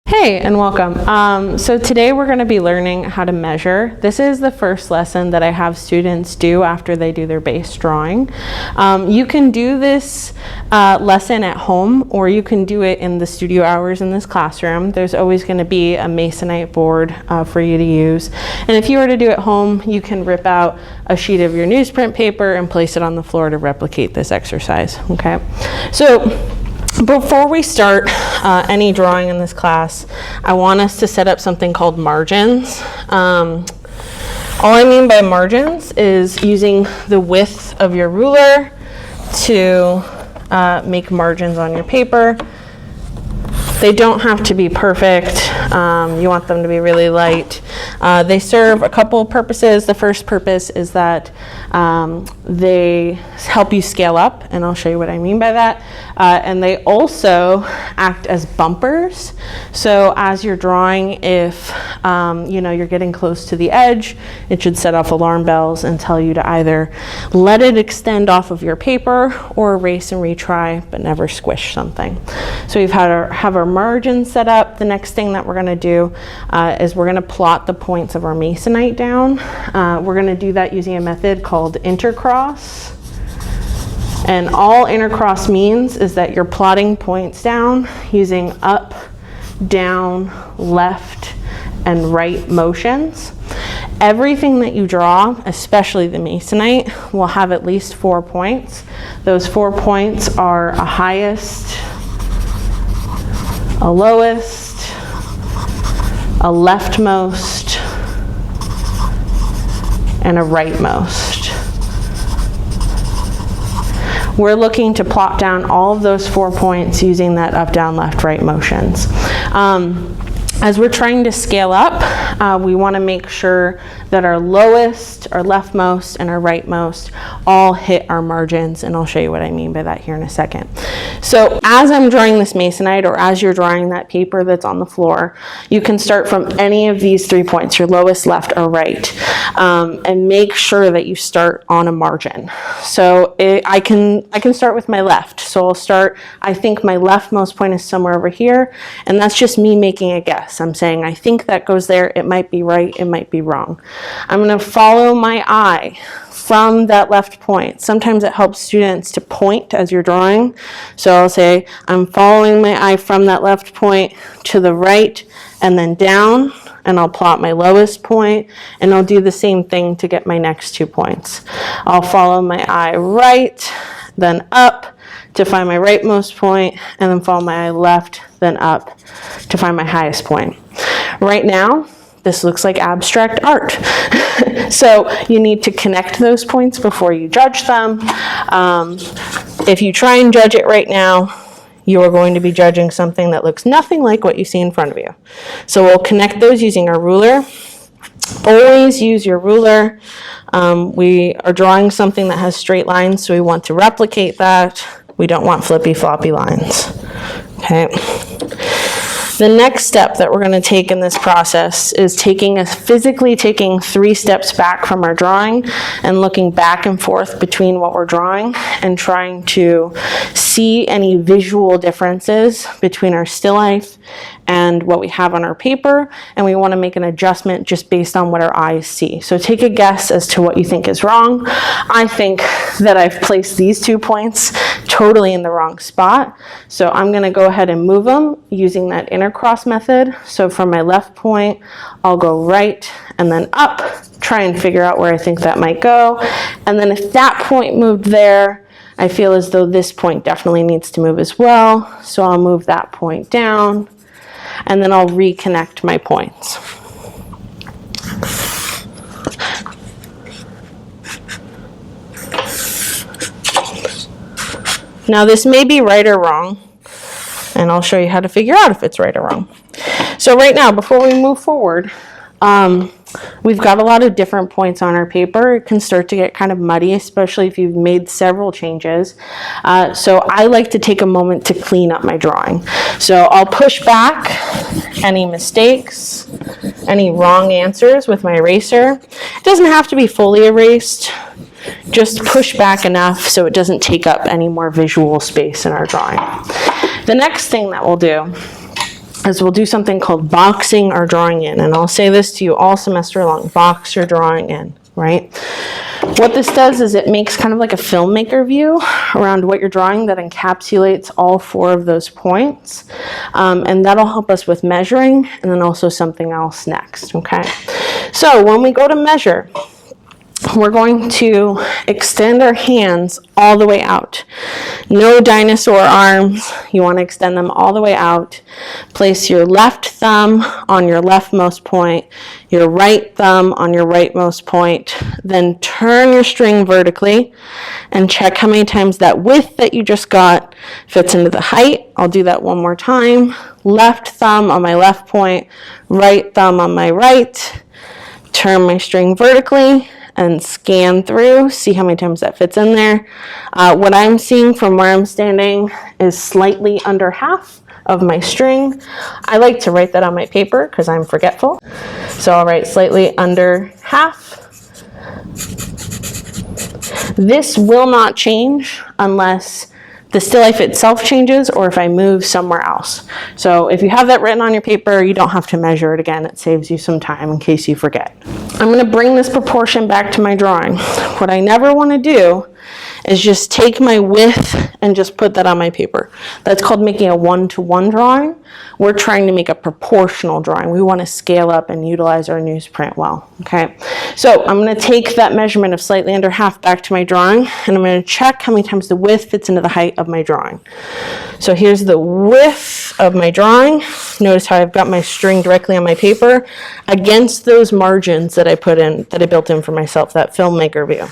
Hey, and welcome. So today we're going to be learning how to measure. This is the first lesson that I have students do after they do their base drawing. You can do this lesson at home, or you can do it in the studio hours in this classroom. There's always going to be a Masonite board for you to use. And if you were to do it at home, you can rip out a sheet of your newsprint paper and place it on the floor to replicate this exercise, okay? So before we start any drawing in this class, I want us to set up something called margins. All I mean by margins is using the width of your ruler to make margins on your paper. They don't have to be perfect. You want them to be really light. They serve a couple of purposes. The first purpose is that they help you scale up, and I'll show you what I mean by that. And they also act as bumpers. So as you're drawing, if you're getting close to the edge, it should set off alarm bells and tell you to either let it extend off of your paper or erase and retry, but never squish something. So we've have our margins set up. The next thing that we're going to do is we're going to plot the points of our Masonite down. We're going to do that using a method called intercross. And all intercross means is that you're plotting points down using up, down, left, and right motions. Everything that you draw, especially the Masonite, will have at least 4 points. Those 4 points are a highest, a lowest, a leftmost, and a rightmost. We're looking to plot down all of those 4 points using that up, down, left, right motions. As we're trying to scale up, we want to make sure that our lowest, our leftmost, and our rightmost all hit our margins, and I'll show you what I mean by that here in a second. So as I'm drawing this Masonite, or as you're drawing that paper that's on the floor, you can start from any of these 3 points, your lowest, left, or right, and make sure that you start on a margin. So I can start with my left. So I'll start, I think my leftmost point is somewhere over here, and that's just me making a guess. I'm saying, I think that goes there. It might be right. It might be wrong. I'm going to follow my eye from that left point. Sometimes it helps students to point as you're drawing. So I'll say, I'm following my eye from that left point to the right and then down, and I'll plot my lowest point, and I'll do the same thing to get my next 2 points. I'll follow my eye right, then up to find my rightmost point, and then follow my eye left, then up to find my highest point. Right now, this looks like abstract art. So you need to connect those points before you judge them. If you try and judge it right now, you are going to be judging something that looks nothing like what you see in front of you. So we'll connect those using our ruler. Always use your ruler. We are drawing something that has straight lines, so we want to replicate that. We don't want flippy floppy lines. Okay. The next step that we're going to take in this process is physically taking 3 steps back from our drawing and looking back and forth between what we're drawing and trying to see any visual differences between our still life and what we have on our paper, and we want to make an adjustment just based on what our eyes see. So take a guess as to what you think is wrong. I think that I've placed these 2 points totally in the wrong spot, so I'm going to go ahead and move them using that intercross method. So from my left point, I'll go right and then up, try and figure out where I think that might go, and then if that point moved there, I feel as though this point definitely needs to move as well, so I'll move that point down, and then I'll reconnect my points. Now this may be right or wrong, and I'll show you how to figure out if it's right or wrong. So right now, before we move forward, we've got a lot of different points on our paper. It can start to get kind of muddy, especially if you've made several changes. So I like to take a moment to clean up my drawing. So I'll push back any mistakes, any wrong answers with my eraser. It doesn't have to be fully erased. Just push back enough so it doesn't take up any more visual space in our drawing. The next thing that we'll do is we'll do something called boxing our drawing in. And I'll say this to you all semester long, box your drawing in, right? What this does is it makes kind of like a filmmaker view around what you're drawing that encapsulates all 4 of those points. And that'll help us with measuring and then also something else next, okay? So when we go to measure, we're going to extend our hands all the way out. No dinosaur arms. You want to extend them all the way out. Place your left thumb on your leftmost point, your right thumb on your rightmost point, then turn your string vertically and check how many times that width that you just got fits into the height. I'll do that one more time. Left thumb on my left point, right thumb on my right. Turn my string vertically and scan through, see how many times that fits in there. What I'm seeing from where I'm standing is slightly under half of my string. I like to write that on my paper because I'm forgetful. So I'll write slightly under half. This will not change unless the still life itself changes or if I move somewhere else. So if you have that written on your paper, you don't have to measure it again. It saves you some time in case you forget. I'm going to bring this proportion back to my drawing. What I never want to do is just take my width and just put that on my paper. That's called making a one-to-one drawing. We're trying to make a proportional drawing. We want to scale up and utilize our newsprint well, okay? So I'm going to take that measurement of slightly under half back to my drawing, and I'm going to check how many times the width fits into the height of my drawing. So here's the width of my drawing. Notice how I've got my string directly on my paper against those margins that I put in, that I built in for myself, that filmmaker view.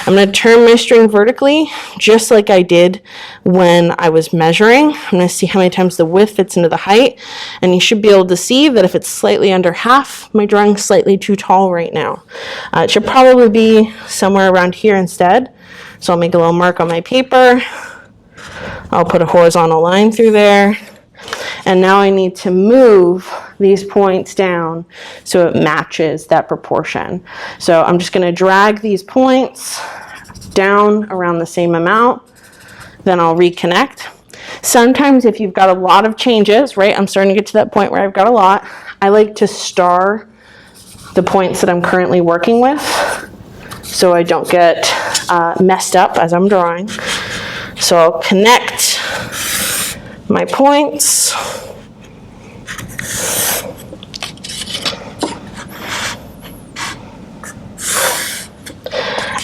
I'm going to turn my string vertically, just like I did when I was measuring. I'm going to see how many times the width fits into the height, and you should be able to see that if it's slightly under half, my drawing's slightly too tall right now. It should probably be somewhere around here instead. So I'll make a little mark on my paper. I'll put a horizontal line through there. And now I need to move these points down so it matches that proportion. So I'm just going to drag these points down around the same amount. Then I'll reconnect. Sometimes if you've got a lot of changes, right, I'm starting to get to that point where I've got a lot, I like to star the points that I'm currently working with so I don't get messed up as I'm drawing. So I'll connect my points.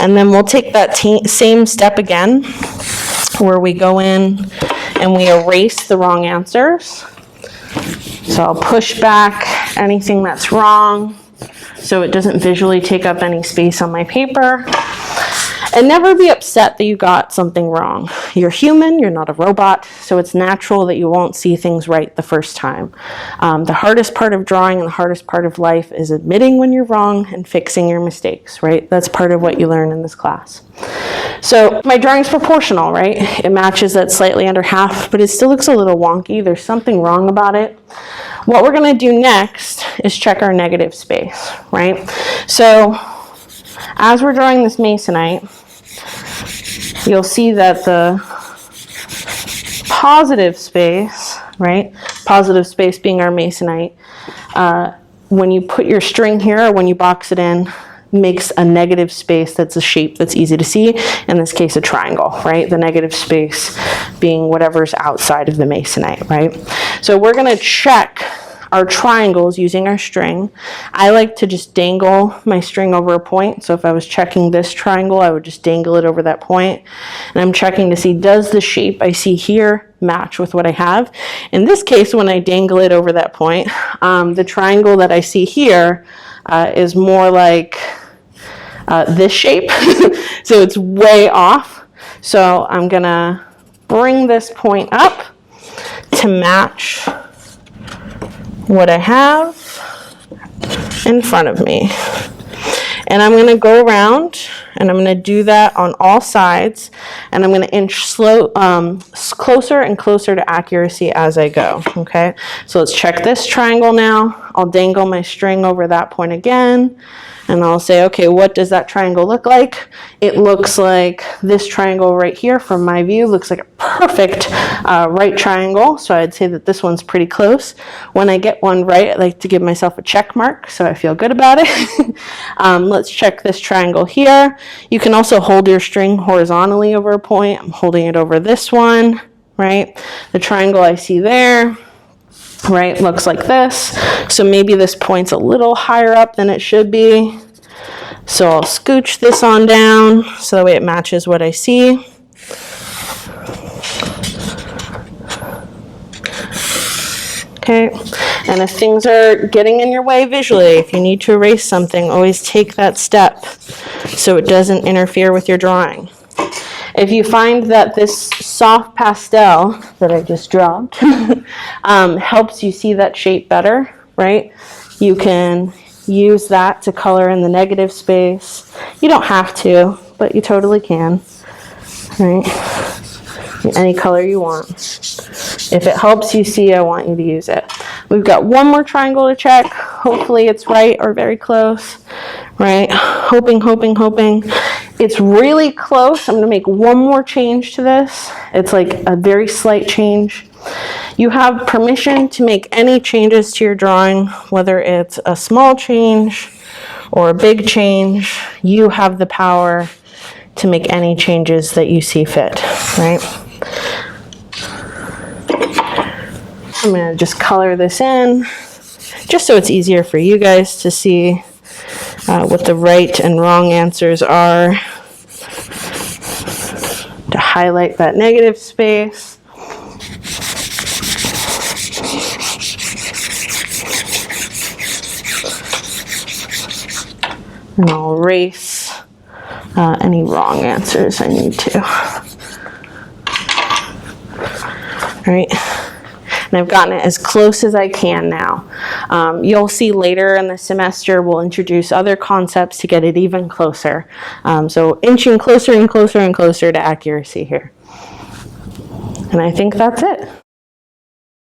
And then we'll take that same step again where we go in and we erase the wrong answers. So I'll push back anything that's wrong so it doesn't visually take up any space on my paper. And never be upset that you got something wrong. You're human, you're not a robot, so it's natural that you won't see things right the first time. The hardest part of drawing and the hardest part of life is admitting when you're wrong and fixing your mistakes, right? That's part of what you learn in this class. So my drawing's proportional, right? It matches that slightly under half, but it still looks a little wonky. There's something wrong about it. What we're going to do next is check our negative space, right? So as we're drawing this masonite, you'll see that the positive space, right? Positive space being our masonite, when you put your string here or when you box it in, makes a negative space that's a shape that's easy to see. In this case, a triangle, right? The negative space being whatever's outside of the masonite, right? So we're going to check our triangles using our string. I like to just dangle my string over a point. So if I was checking this triangle, I would just dangle it over that point. And I'm checking to see, does the shape I see here match with what I have? In this case, when I dangle it over that point, the triangle that I see here is more like this shape. So it's way off. So I'm gonna bring this point up to match what I have in front of me. And I'm going to go around and I'm going to do that on all sides, and I'm going to inch closer and closer to accuracy as I go, okay? So let's check this triangle now. I'll dangle my string over that point again, and I'll say, okay, what does that triangle look like? It looks like this triangle right here from my view looks like a perfect right triangle, so I'd say that this one's pretty close. When I get one right, I like to give myself a check mark so I feel good about it. Let's check this triangle here. You can also hold your string horizontally over a point. I'm holding it over this one, right? The triangle I see there, right, looks like this. So maybe this point's a little higher up than it should be. So I'll scooch this on down so that way it matches what I see. Okay, and if things are getting in your way visually, if you need to erase something, always take that step so it doesn't interfere with your drawing. If you find that this soft pastel that I just dropped helps you see that shape better, right? You can use that to color in the negative space. You don't have to, but you totally can, right? Any color you want. If it helps you see, I want you to use it. We've got one more triangle to check. Hopefully it's right or very close, right? Hoping. It's really close. I'm going to make one more change to this. It's like a very slight change. You have permission to make any changes to your drawing, whether it's a small change or a big change. You have the power to make any changes that you see fit, right? I'm going to just color this in, just so it's easier for you guys to see what the right and wrong answers are, to highlight that negative space. And I'll erase any wrong answers I need to. All right. And I've gotten it as close as I can now. You'll see later in the semester we'll introduce other concepts to get it even closer. So inching closer and closer and closer to accuracy here. And I think that's it.